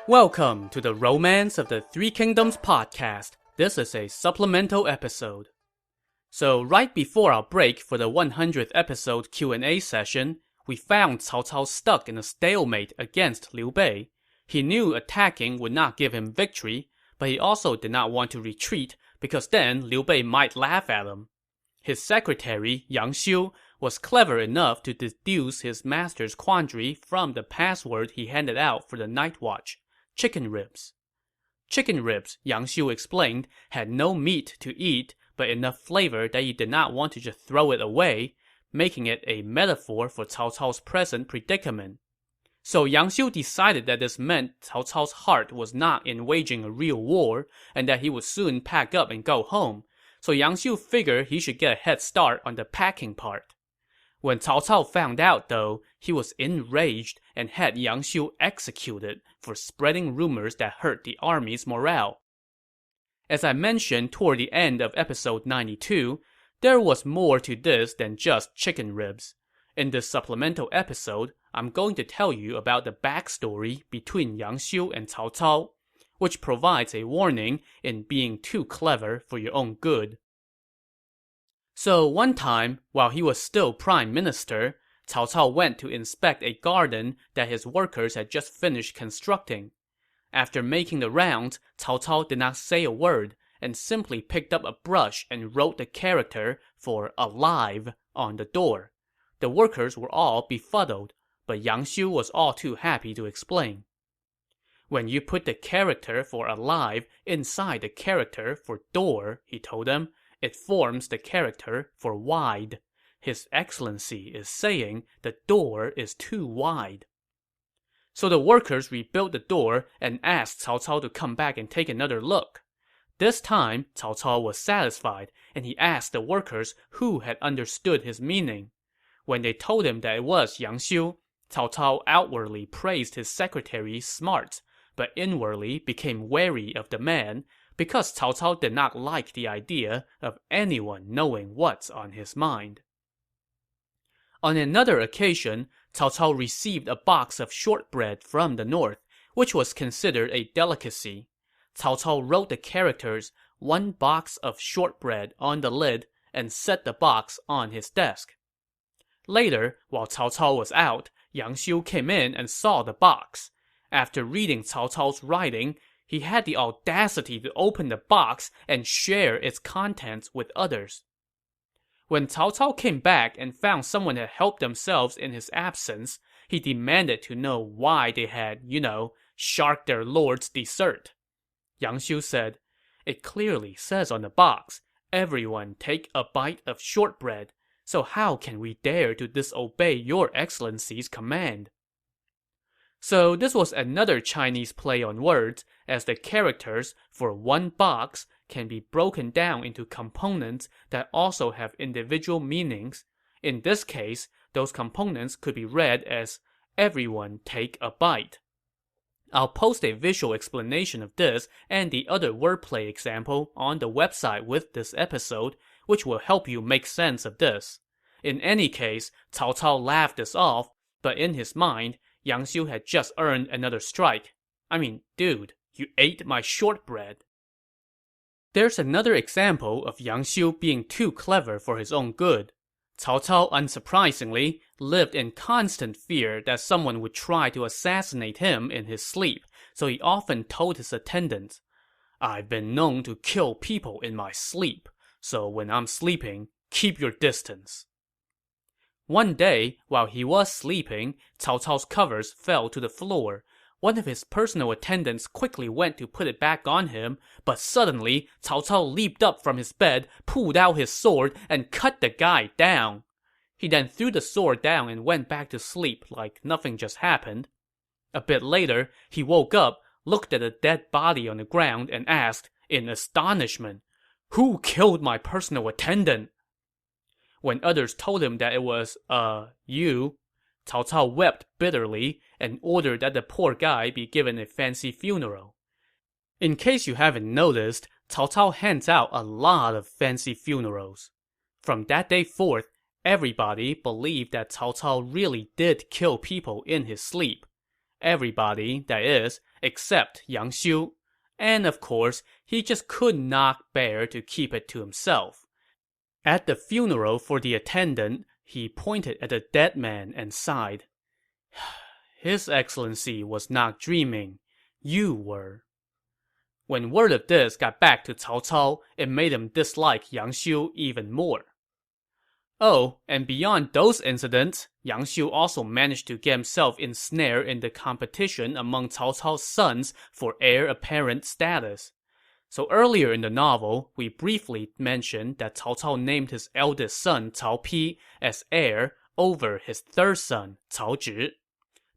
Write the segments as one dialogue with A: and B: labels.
A: Welcome to the Romance of the Three Kingdoms podcast. This is a supplemental episode. So right before our break for the 100th episode Q&A session, we found Cao Cao stuck in a stalemate against Liu Bei. He knew attacking would not give him victory, but he also did not want to retreat because then Liu Bei might laugh at him. His secretary, Yang Xiu, was clever enough to deduce his master's quandary from the password he handed out for the night watch: chicken ribs. Chicken ribs, Yang Xiu explained, had no meat to eat, but enough flavor that he did not want to just throw it away, making it a metaphor for Cao Cao's present predicament. So Yang Xiu decided that this meant Cao Cao's heart was not in waging a real war, and that he would soon pack up and go home. So Yang Xiu figured he should get a head start on the packing part. When Cao Cao found out, though, he was enraged and had Yang Xiu executed for spreading rumors that hurt the army's morale. As I mentioned toward the end of episode 92, there was more to this than just chicken ribs. In this supplemental episode, I'm going to tell you about the backstory between Yang Xiu and Cao Cao, which provides a warning in being too clever for your own good. So one time, while he was still prime minister, Cao Cao went to inspect a garden that his workers had just finished constructing. After making the rounds, Cao Cao did not say a word, and simply picked up a brush and wrote the character for alive on the door. The workers were all befuddled, but Yang Xiu was all too happy to explain. When you put the character for alive inside the character for door, he told them, it forms the character for wide. His Excellency is saying the door is too wide. So the workers rebuilt the door and asked Cao Cao to come back and take another look. This time, Cao Cao was satisfied, and he asked the workers who had understood his meaning. When they told him that it was Yang Xiu, Cao Cao outwardly praised his secretary's smarts, but inwardly became wary of the man, because Cao Cao did not like the idea of anyone knowing what's on his mind. On another occasion, Cao Cao received a box of shortbread from the north, which was considered a delicacy. Cao Cao wrote the characters "one box of shortbread" on the lid and set the box on his desk. Later, while Cao Cao was out, Yang Xiu came in and saw the box. After reading Cao Cao's writing, he had the audacity to open the box and share its contents with others. When Cao Cao came back and found someone had helped themselves in his absence, he demanded to know why they had, sharked their lord's dessert. Yang Xiu said, "It clearly says on the box, 'Everyone take a bite of shortbread,' so how can we dare to disobey your Excellency's command?" So this was another Chinese play on words, as the characters for one box can be broken down into components that also have individual meanings. In this case, those components could be read as "everyone take a bite." I'll post a visual explanation of this and the other wordplay example on the website with this episode, which will help you make sense of this. In any case, Cao Cao laughed this off, but in his mind, Yang Xiu had just earned another strike. I mean, dude, you ate my shortbread. There's another example of Yang Xiu being too clever for his own good. Cao Cao, unsurprisingly, lived in constant fear that someone would try to assassinate him in his sleep, so he often told his attendants, "I've been known to kill people in my sleep, so when I'm sleeping, keep your distance." One day, while he was sleeping, Cao Cao's covers fell to the floor. One of his personal attendants quickly went to put it back on him, but suddenly, Cao Cao leaped up from his bed, pulled out his sword, and cut the guy down. He then threw the sword down and went back to sleep like nothing just happened. A bit later, he woke up, looked at a dead body on the ground, and asked, in astonishment, "Who killed my personal attendant?" When others told him that it was, you, Cao Cao wept bitterly and ordered that the poor guy be given a fancy funeral. In case you haven't noticed, Cao Cao hands out a lot of fancy funerals. From that day forth, everybody believed that Cao Cao really did kill people in his sleep. Everybody, that is, except Yang Xiu. And of course, he just could not bear to keep it to himself. At the funeral for the attendant, he pointed at the dead man and sighed. His Excellency was not dreaming. You were. When word of this got back to Cao Cao, it made him dislike Yang Xiu even more. Oh, and beyond those incidents, Yang Xiu also managed to get himself ensnared in the competition among Cao Cao's sons for heir apparent status. So earlier in the novel, we briefly mentioned that Cao Cao named his eldest son Cao Pi as heir over his third son, Cao Zhi.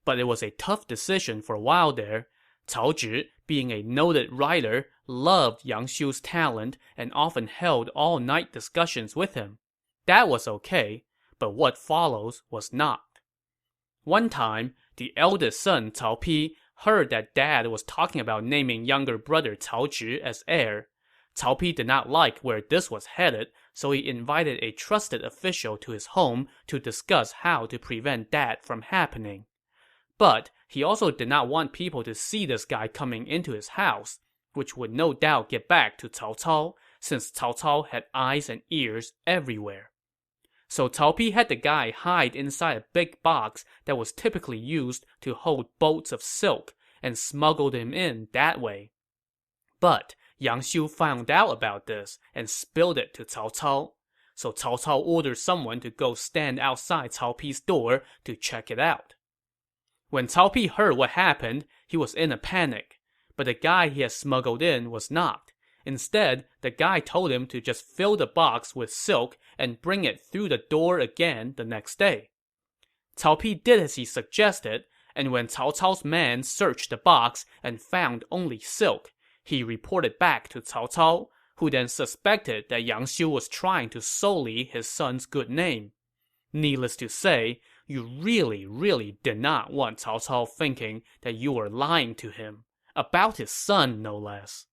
A: But it was a tough decision for a while there. Cao Zhi, being a noted writer, loved Yang Xiu's talent and often held all-night discussions with him. That was okay, but what follows was not. One time, the eldest son, Cao Pi, heard that dad was talking about naming younger brother Cao Zhi as heir. Cao Pi did not like where this was headed, so he invited a trusted official to his home to discuss how to prevent that from happening. But he also did not want people to see this guy coming into his house, which would no doubt get back to Cao Cao, since Cao Cao had eyes and ears everywhere. So Cao Pi had the guy hide inside a big box that was typically used to hold bolts of silk and smuggled him in that way. But Yang Xiu found out about this and spilled it to Cao Cao. So Cao Cao ordered someone to go stand outside Cao Pi's door to check it out. When Cao Pi heard what happened, he was in a panic. But the guy he had smuggled in was not. Instead, the guy told him to just fill the box with silk and bring it through the door again the next day. Cao Pi did as he suggested, and when Cao Cao's man searched the box and found only silk, he reported back to Cao Cao, who then suspected that Yang Xiu was trying to sully his son's good name. Needless to say, you really did not want Cao Cao thinking that you were lying to him. About his son, no less.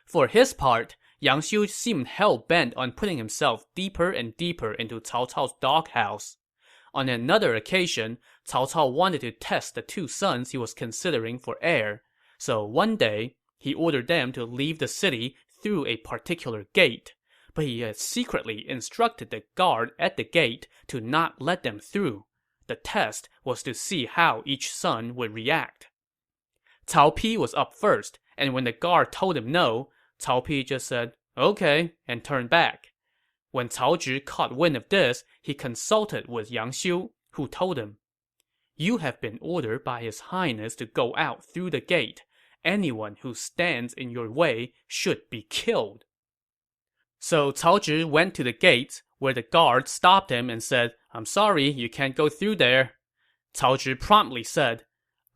A: For his part, Yang Xiu seemed hell-bent on putting himself deeper and deeper into Cao Cao's doghouse. On another occasion, Cao Cao wanted to test the two sons he was considering for heir, so one day, he ordered them to leave the city through a particular gate, but he had secretly instructed the guard at the gate to not let them through. The test was to see how each son would react. Cao Pi was up first, and when the guard told him no, Cao Pi just said, okay, and turned back. When Cao Zhi caught wind of this, he consulted with Yang Xiu, who told him, you have been ordered by His Highness to go out through the gate. Anyone who stands in your way should be killed. So Cao Zhi went to the gates, where the guard stopped him and said, I'm sorry, you can't go through there. Cao Zhi promptly said,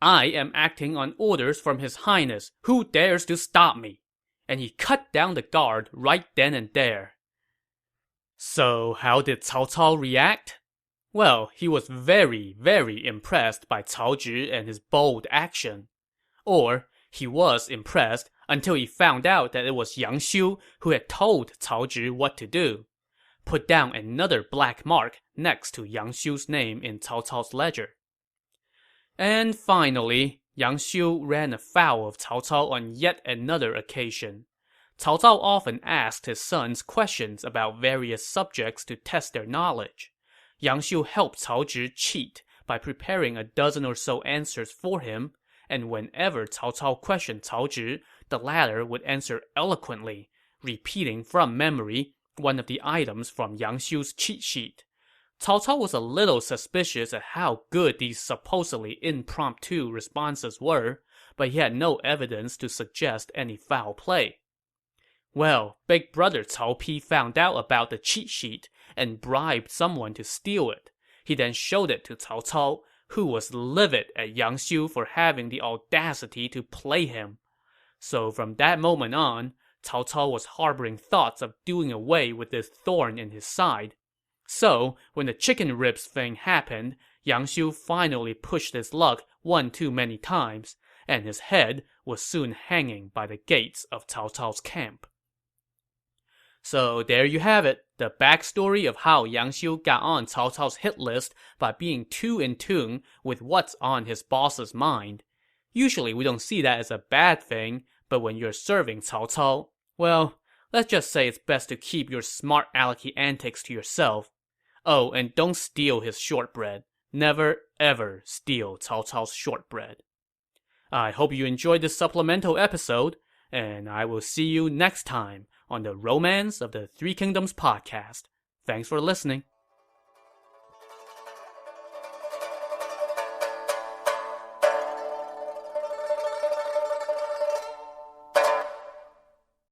A: I am acting on orders from His Highness. Who dares to stop me? And he cut down the guard right then and there. So how did Cao Cao react? Well, he was very impressed by Cao Zhi and his bold action. Or, he was impressed until he found out that it was Yang Xiu who had told Cao Zhi what to do. Put down another black mark next to Yang Xiu's name in Cao Cao's ledger. And finally, Yang Xiu ran afoul of Cao Cao on yet another occasion. Cao Cao often asked his sons questions about various subjects to test their knowledge. Yang Xiu helped Cao Zhi cheat by preparing a dozen or so answers for him, and whenever Cao Cao questioned Cao Zhi, the latter would answer eloquently, repeating from memory one of the items from Yang Xiu's cheat sheet. Cao Cao was a little suspicious at how good these supposedly impromptu responses were, but he had no evidence to suggest any foul play. Well, big brother Cao Pi found out about the cheat sheet and bribed someone to steal it. He then showed it to Cao Cao, who was livid at Yang Xiu for having the audacity to play him. So from that moment on, Cao Cao was harboring thoughts of doing away with this thorn in his side. So, when the chicken ribs thing happened, Yang Xiu finally pushed his luck one too many times, and his head was soon hanging by the gates of Cao Cao's camp. So there you have it, the backstory of how Yang Xiu got on Cao Cao's hit list by being too in tune with what's on his boss's mind. Usually we don't see that as a bad thing, but when you're serving Cao Cao, well, let's just say it's best to keep your smart alecky antics to yourself. Oh, and don't steal his shortbread. Never, ever steal Cao Cao's shortbread. I hope you enjoyed this supplemental episode, and I will see you next time on the Romance of the Three Kingdoms podcast. Thanks for listening.